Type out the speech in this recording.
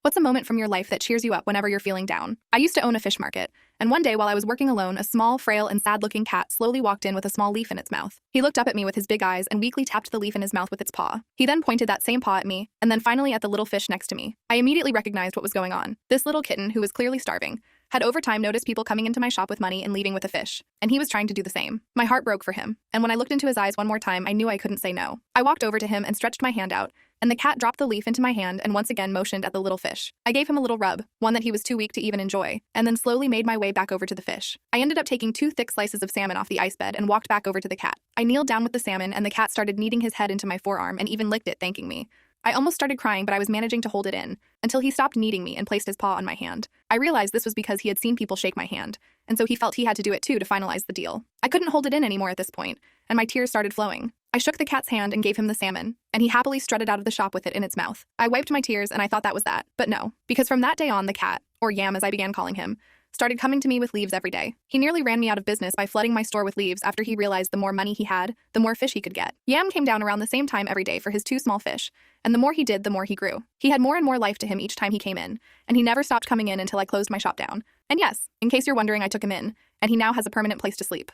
What's a moment from your life that cheers you up whenever you're feeling down? I used to own a fish market, and one day while I was working alone, a small, frail, and sad-looking cat slowly walked in with a small leaf in its mouth. He looked up at me with his big eyes and weakly tapped the leaf in his mouth with its paw. He then pointed that same paw at me, and then finally at the little fish next to me. I immediately recognized what was going on. This little kitten, who was clearly starving, had over time noticed people coming into my shop with money and leaving with a fish, and he was trying to do the same. My heart broke for him, and when I looked into his eyes one more time, I knew I couldn't say no. I walked over to him and stretched my hand out, and the cat dropped the leaf into my hand and once again motioned at the little fish. I gave him a little rub, one that he was too weak to even enjoy, and then slowly made my way back over to the fish. I ended up taking 2 thick slices of salmon off the ice bed and walked back over to the cat. I kneeled down with the salmon, and the cat started kneading his head into my forearm and even licked it, thanking me. I almost started crying, but I was managing to hold it in, until he stopped kneading me and placed his paw on my hand. I realized this was because he had seen people shake my hand, and so he felt he had to do it too to finalize the deal. I couldn't hold it in anymore at this point, and my tears started flowing. I shook the cat's hand and gave him the salmon, and he happily strutted out of the shop with it in its mouth. I wiped my tears and I thought that was that, but no, because from that day on the cat, or Yam as I began calling him, started coming to me with leaves every day. He nearly ran me out of business by flooding my store with leaves after he realized the more money he had, the more fish he could get. Yam came down around the same time every day for his 2 small fish, and the more he did, the more he grew. He had more and more life to him each time he came in, and he never stopped coming in until I closed my shop down. And yes, in case you're wondering, I took him in, and he now has a permanent place to sleep.